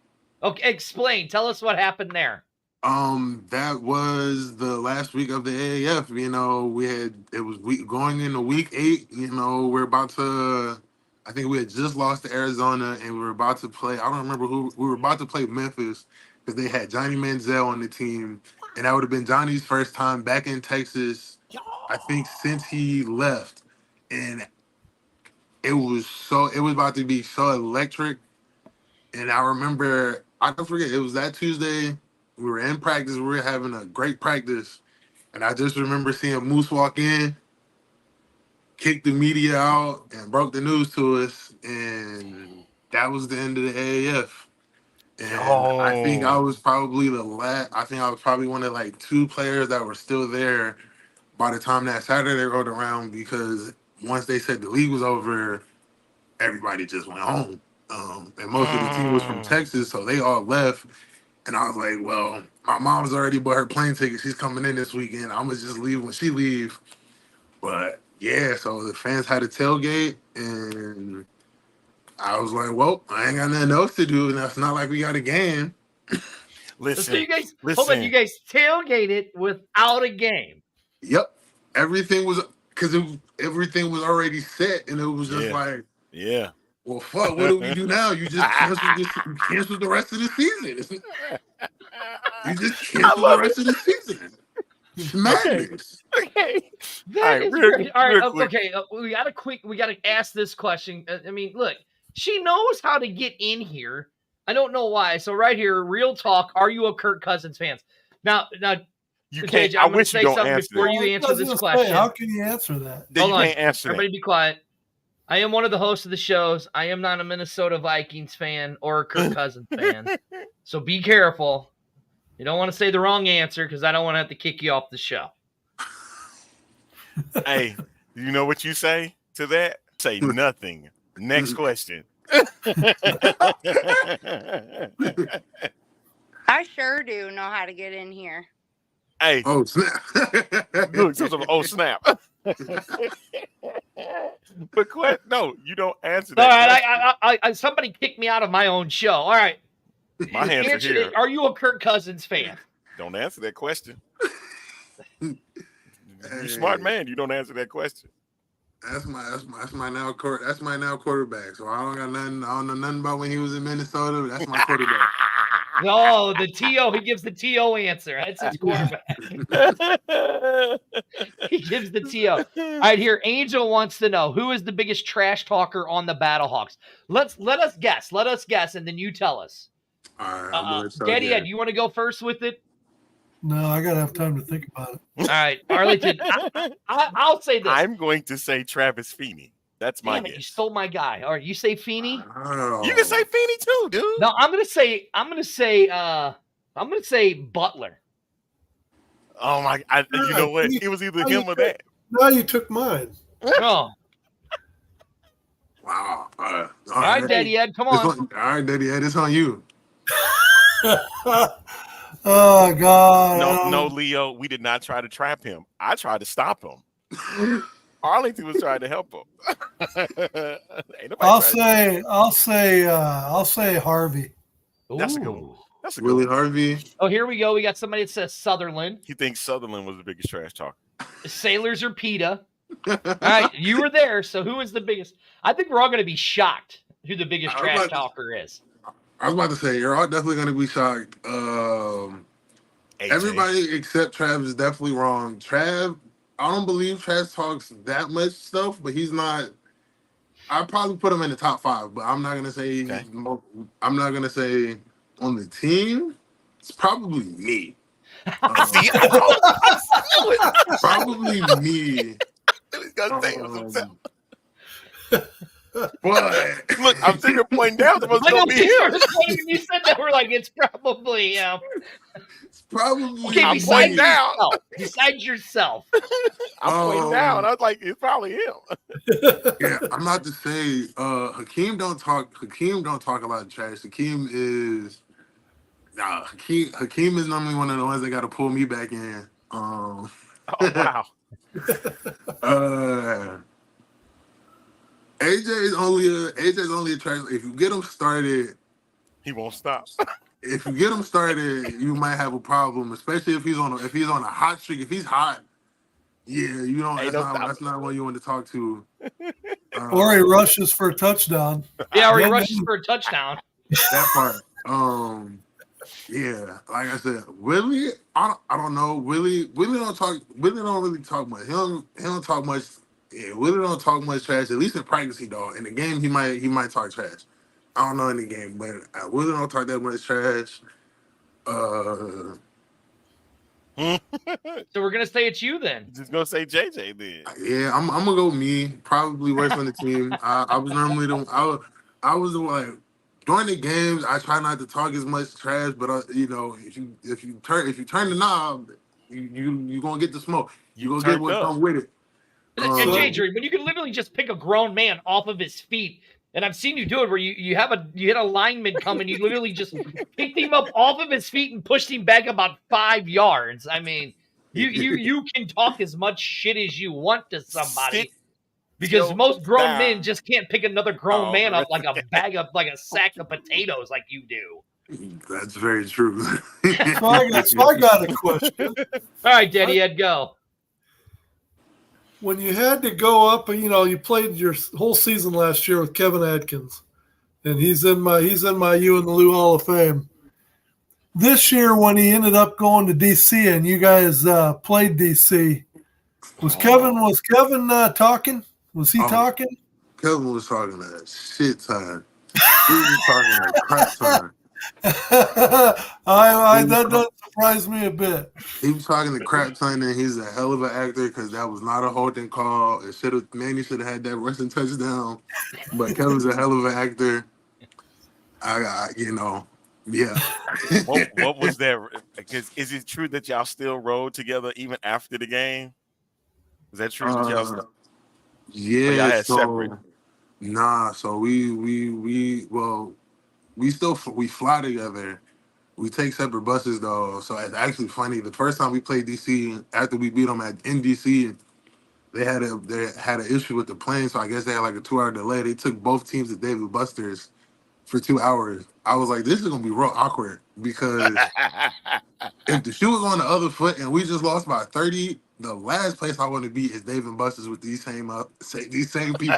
Okay, explain. Tell us what happened there. That was the last week of the AAF. You know, it was going into week 8. You know, I think we had just lost to Arizona, and we were about to play. I don't remember who we were about to play. Memphis, because they had Johnny Manziel on the team, and that would have been Johnny's first time back in Texas, I think, since he left. And it was about to be so electric. And I remember, I don't forget, it was that Tuesday. We were in practice. We were having a great practice. And I just remember seeing Moose walk in, kick the media out, and broke the news to us. And that was the end of the AAF. And I think I was probably one of like 2 players that were still there by the time that Saturday rolled around, because once they said the league was over, everybody just went home. And most of the team was from Texas, so they all left. And I was like, well, my mom's already bought her plane ticket. She's coming in this weekend. I'm going to just leave when she leaves. But, yeah, so the fans had a tailgate, and I was like, well, I ain't got nothing else to do, and it's not like we got a game. So you guys, hold on, you guys tailgated without a game. Yep. Everything was already set, and it was just like, yeah. Well, fuck, what do we do now? You just cancel the rest of the season. You just cancel the rest of the season. It's madness. Okay. That is great. All right, okay. We gotta ask this question. I mean, look, she knows how to get in here. I don't know why. So right here, real talk. Are you a Kirk Cousins fan? Now, you can't. I wish you don't answer before that. you answer this question. How can you answer that? Hold on. Can't answer Everybody be quiet. I am one of the hosts of the shows. I am not a Minnesota Vikings fan or a Kirk Cousins fan. So be careful. You don't want to say the wrong answer, because I don't want to have to kick you off the show. Hey, you know what you say to that? Say nothing. Next question. I sure do know how to get in here. Hey. Oh, snap. Look, oh, snap. But no, you don't answer that. All right, somebody kicked me out of my own show. All right. My hands are here. Are you a Kirk Cousins fan? Don't answer that question. You smart man. You don't answer that question. That's my now quarterback. So I don't know nothing about when he was in Minnesota. That's my quarterback. Oh, the TO. He gives the TO answer. That's his quarterback. He gives the TO. All right, here. Angel wants to know who is the biggest trash talker on the Battlehawks. Let us guess. Let us guess, and then you tell us. All right, I'm gonna start Daddy there. Ed, you want to go first with it? No, I gotta have time to think about it. All right, Arlington. I'll say this. I'm going to say Travis Feeney. That's my Damn it, guess. you stole my guy. All right, you say Feeney? You can say Feeney too, dude. No, I'm gonna say Butler. Oh my! You know what? It was either him or that. Now you took mine. Oh. Wow. All right, Daddy Ed, come on. All right, Daddy Ed, it's on you. Oh God! No, Leo. We did not try to trap him. I tried to stop him. Arlington was trying to help him. I'll say Harvey. That's a good one. That's a good Willie one. Harvey. Oh, here we go. We got somebody that says Sutherland. He thinks Sutherland was the biggest trash talker. Sailors or PETA. All right, you were there. So who is the biggest? I think we're all going to be shocked who the biggest trash talker is. I was about to say, you're all definitely going to be shocked. Everybody except Trav is definitely wrong. Trav, I don't believe Trav talks that much stuff, but he's not. I'd probably put him in the top 5, but I'm not going to say. Okay. I'm not going to say on the team. It's probably me. Probably me. He's gonna say it was himself. But look, I'm sitting here pointing down. It's supposed to be him. You said that we're like, it's probably It's probably. Okay, I'm pointing down. Besides yourself. I'm pointing down. I was like, it's probably him. Yeah, I'm not to say Hakeem don't talk a lot of trash. Hakeem is normally one of the ones that got to pull me back in. Oh wow. AJ's only a trash. If you get him started, he won't stop. If you get him started, you might have a problem, especially if he's on a hot streak. If he's hot, yeah, you don't. That's not one you want to talk to. Or he rushes for a touchdown. Yeah, or he rushes for a touchdown. That part. Yeah, like I said, Willie, I don't know. Willie don't really talk much. He don't talk much. Yeah, Willie don't talk much trash. At least in practice, he don't. In the game, he might talk trash. I don't know in the game, but Willie don't talk that much trash. So we're gonna say it's you then. Just gonna say JJ then. Yeah, I'm gonna go me. Probably worse on the team. I was normally I was like during the games. I try not to talk as much trash, but if you turn the knob, you gonna get the smoke. You gonna get what comes with it. And JJ, when you can literally just pick a grown man off of his feet. And I've seen you do it where you hit a lineman come and you literally just picked him up off of his feet and pushed him back about 5 yards. I mean, you can talk as much shit as you want to somebody because most grown men just can't pick another grown man up like a sack of potatoes like you do. That's very true. So I got a question. All right, Daddy Ed, go. When you had to go up, you played your whole season last year with Kevin Atkins, and he's in my You in the Lou Hall of Fame. This year, when he ended up going to DC and you guys played DC, was Kevin talking? Was he talking? Kevin was talking that shit time. He was talking that crap time. That doesn't surprise me a bit. He was talking the crap time, and he's a hell of an actor because that was not a holding call. Manny should have had that rushing touchdown, but Kevin's a hell of an actor. Yeah. What was that? Because is it true that y'all still rode together even after the game? Is that true? That y'all still? Yeah. Y'all had separate? Nah. So we fly together. We take separate buses though. So it's actually funny. The first time we played DC, after we beat them in DC, they had an issue with the plane. So I guess they had like a 2-hour delay. They took both teams to David Buster's for 2 hours. I was like, this is gonna be real awkward because if the shoe was on the other foot and we just lost by 30, the last place I want to be is Dave and Buster's with these same people.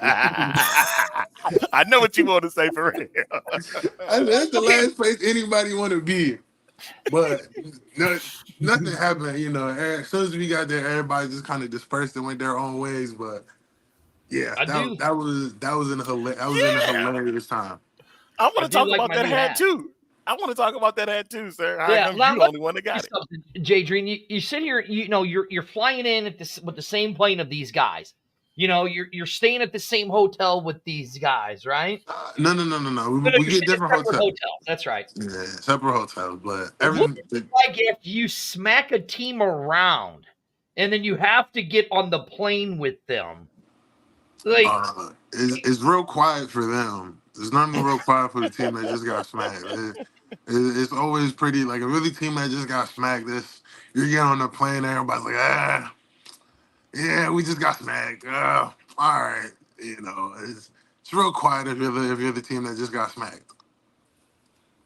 I know what you want to say for real. That's the last place anybody want to be. But nothing happened. You know, as soon as we got there, everybody just kind of dispersed and went their own ways. But yeah, I do. that was in a hilarious time. I want to talk like about my that new hat hat. too. I want to talk about that hat too, sir. I Yeah, know now you the let only one that got me it. something, Jadrian. You sit here. You know you're flying in at this with the same plane of these guys. You know you're staying at the same hotel with these guys, right? No. No, We you're get staying at different separate hotels. hotels. That's right. Yeah, separate hotels. But But what everything. is it like if you smack a team around and then you have to get on the plane with them? Like, It's real quiet for them. It's normally real quiet for the team that just got smacked. It's always pretty like a really team that just got smacked. You get on the plane, everybody's like, yeah, we just got smacked. All right, you know, it's real quiet if you're the team that just got smacked.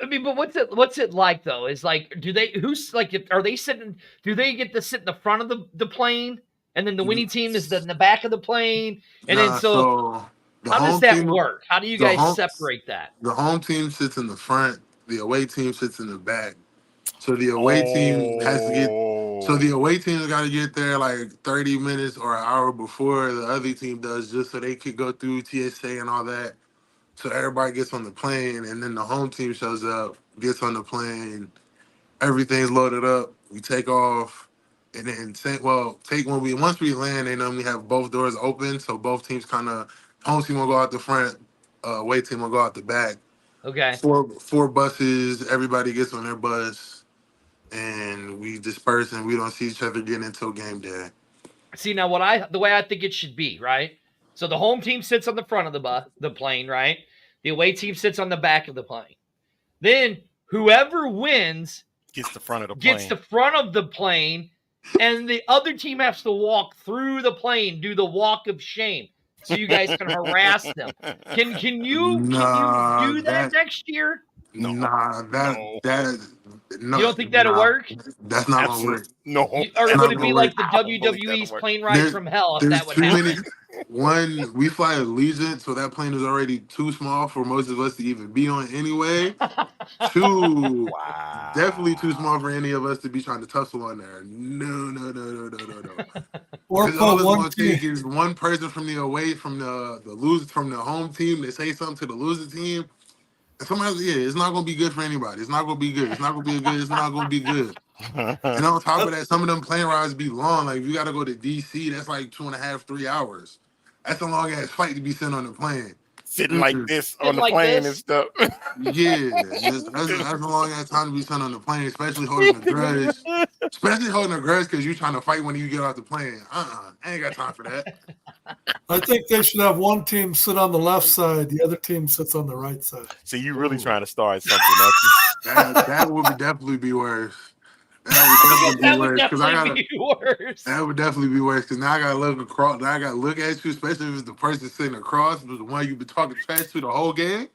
I mean, but what's it like though? Is like, who's like, are they sitting? Do they get to sit in the front of the plane, and then the winning team is in the back of the plane, and then Nah, so so the how does home that team, work? How do you the guys home, separate that? the home team sits in the front. The away team sits in the back. So the away team has to get. So the Oh, away team's got to get there like 30 minutes or an hour before the other team does, just so they could go through TSA and all that. So everybody gets on the plane, and then the home team shows up, gets on the plane, everything's loaded up. We take off, and then once we land, they normally have both doors open, so both teams kind of home team will go out the front, away team will go out the back. Okay. Four buses, everybody gets on their bus, and we disperse, and we don't see each other again until game day. See now, the way I think it should be, right? So the home team sits on the front of the plane, right? The away team sits on the back of the plane. Then whoever wins gets the front of the gets plane. the front of the plane, and the other team has to walk through the plane, do the walk of shame, so you guys can harass them. Can you Nah, do that next year? No. You don't think that'll work? That's not gonna Absolutely work. no. Or It's would not it be gonna like work. the I don't believe WWE's that'll work. plane ride from hell if There's that would too happen? many. One, we fly Allegiant, so that plane is already too small for most of us to even be on anyway. Two, definitely too small for any of us to be trying to tussle on there. No. Or Because all put it's one gonna team. take is one person from the home team to say something to the loser team. And it's not gonna be good for anybody. It's not gonna be good. It's not gonna be good. And on top of that, some of them plane rides be long. Like if you gotta go to DC, that's like 2.5, 3 hours. That's a long ass flight to be sitting on the plane. Sitting like this on the like plane this? and stuff. Yeah, that's a long ass time to be sitting on the plane, especially holding a grudge. Especially holding a grudge because you're trying to fight when you get off the plane. I ain't got time for that. I think they should have one team sit on the left side, the other team sits on the right side. So you really trying to start something, aren't you? That would definitely be worse. That would definitely be worse. That would definitely be worse because now I gotta look across. Now I gotta look at you, especially if it's the person sitting across, the one you've been talking trash to the whole game.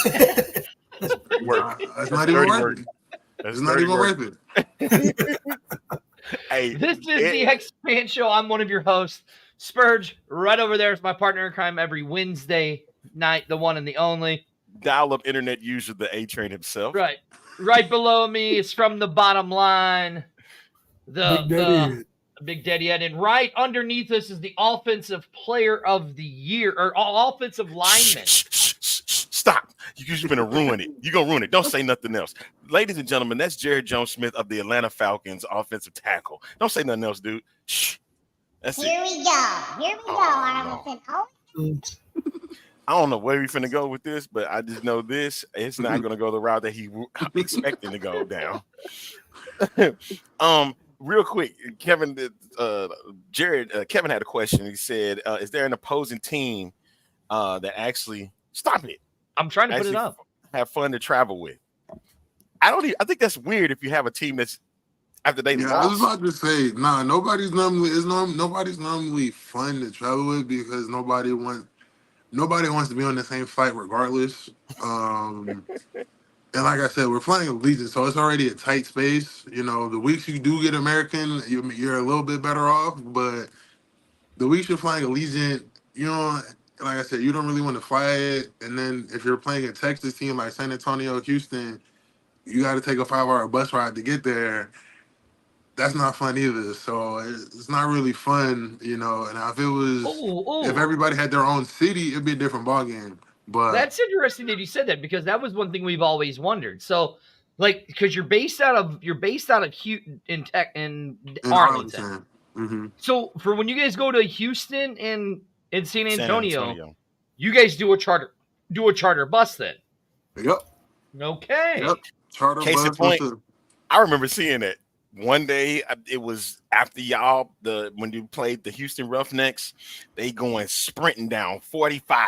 That's not even worth it. It's not even worth it. Hey, this is the X-Pan Show. I'm one of your hosts, Spurge. Right over there is my partner in crime every Wednesday night, the one and the only. Dial-up internet user, the A-Train himself. Right below me is From the Bottom Line, the Big Daddy Ed, and right underneath us is the Offensive Player of the Year, or Offensive Lineman. Stop. You're going to ruin it. You're going to ruin it. Don't say nothing else. Ladies and gentlemen, that's Jared Jones-Smith of the Atlanta Falcons, offensive tackle. Don't say nothing else, dude. Shh. That's Here we go, Arlington. I don't know where we're finna go with this, but I just know this. It's not going to go the route that I'm expecting to go down. Real quick, Kevin had a question. He said, is there an opposing team that actually stop it? I'm trying to put it up. Have fun to travel with. I think that's weird if you have a team that's after they lost. I was about to say, nobody's normally fun to travel with because nobody wants to be on the same flight regardless. And like I said, we're flying Allegiant, so it's already a tight space. You know, the weeks you do get American, you're a little bit better off. But the weeks you're flying Allegiant, you know, like I said, you don't really want to fly it. And then if you're playing a Texas team like San Antonio, Houston, you got to take a 5-hour bus ride to get there. That's not fun either. So it's not really fun, you know. And if everybody had their own city, it'd be a different ballgame. But That's interesting that you said that, because that was one thing we've always wondered. So, like, because you're based out of in Arlington. Mm-hmm. So for when you guys go to Houston and San Antonio, you guys do a charter bus then. Yep. Okay. Yep. Charter Case in bus. point, I remember seeing it one day. It was after when you played the Houston Roughnecks, they going sprinting down 45,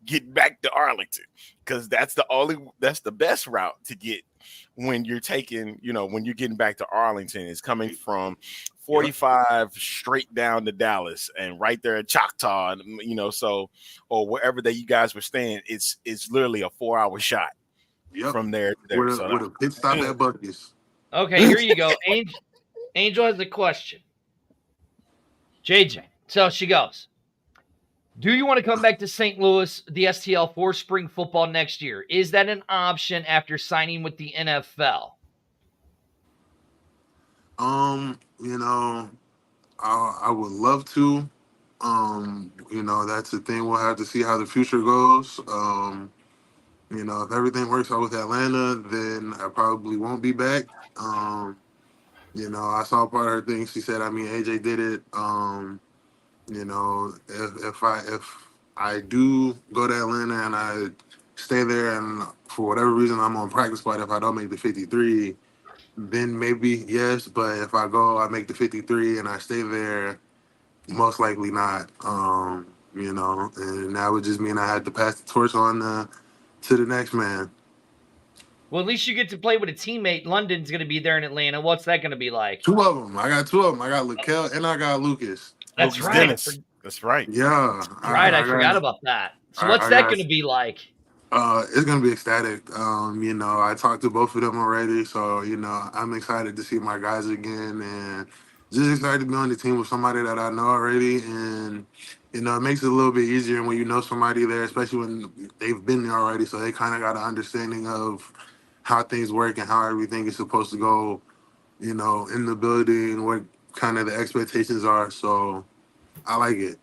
get back to Arlington, because that's the best route to get when you're taking, when you're getting back to Arlington. Is coming from 45 straight down to Dallas, and right there at Choctaw, or wherever that you guys were staying, it's literally a 4-hour shot. Yep. From there to there. With a pit stop at Buc-ee's. Okay, here you go. Angel has a question. JJ. So she goes, do you want to come back to St. Louis, the STL, for spring football next year? Is that an option after signing with the NFL? I would love to. That's the thing. We'll have to see how the future goes. If everything works out with Atlanta, then I probably won't be back. I saw part of her thing. She said, AJ did it. If I do go to Atlanta and I stay there, and for whatever reason I'm on practice squad, if I don't make the 53, then maybe yes. But if I go, I make the 53 and I stay there, most likely not. And that would just mean I had to pass the torch on to the next man. Well, at least you get to play with a teammate. London's going to be there in Atlanta. What's that going to be like? Two of them. I got two of them. I got Lakel and I got Lucas. That's Lucas right. Dennis. That's right. Yeah. I forgot about that. So what's that going to be like? It's going to be ecstatic. I talked to both of them already. So, I'm excited to see my guys again, and just excited to be on the team with somebody that I know already. And, it makes it a little bit easier when you know somebody there, especially when they've been there already. So they kind of got an understanding of how things work and how everything is supposed to go, in the building, and what kind of the expectations are. So I like it.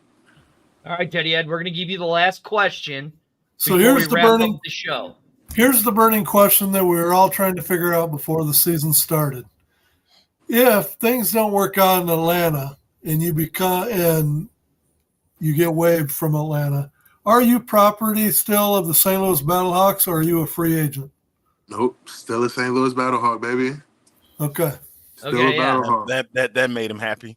All right, Teddy Ed, we're going to give you the last question. So here's the burning show. Here's the burning question that we were all trying to figure out before the season started. If things don't work out in Atlanta and you get waived from Atlanta, are you property still of the St. Louis Battlehawks, or are you a free agent? Nope, still a St. Louis Battlehawk, baby. Okay. Still a Battlehawk. That made him happy.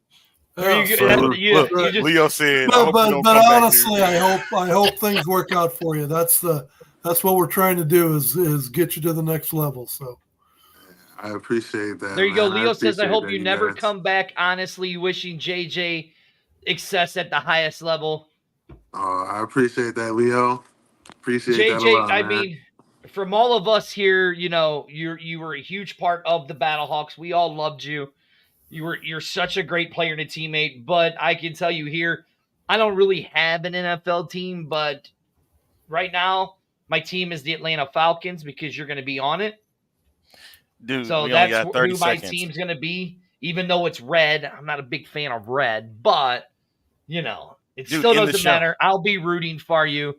Leo said, but honestly, I hope things work out for you. That's what we're trying to do is get you to the next level. So I appreciate that. There you go. Leo says, I hope you never come back. Honestly, wishing JJ success at the highest level. I appreciate that, Leo. Appreciate JJ, that a lot, I man. mean, from all of us here, you were a huge part of the Battlehawks. We all loved you. You're such a great player and a teammate, but I can tell you here, I don't really have an NFL team, but right now my team is the Atlanta Falcons because you're going to be on it. Dude, so that's who my team's going to be, even though it's red. I'm not a big fan of red, but it still doesn't matter. I'll be rooting for you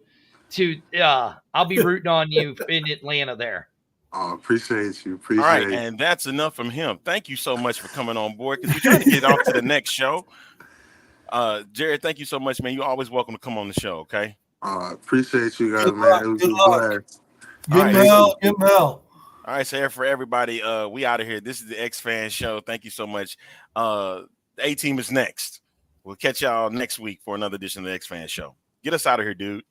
I'll be rooting on you in Atlanta there. Oh, appreciate you. All right, and that's enough from him. Thank you so much for coming on board, because we're trying to get off to the next show. Jared, thank you so much, man. You're always welcome to come on the show, okay? Appreciate you guys, man. It was a blast. Get Mel. All right, so for everybody, we out of here. This is the X-Fan Show. Thank you so much. The A-Team is next. We'll catch y'all next week for another edition of the X-Fan Show. Get us out of here, dude.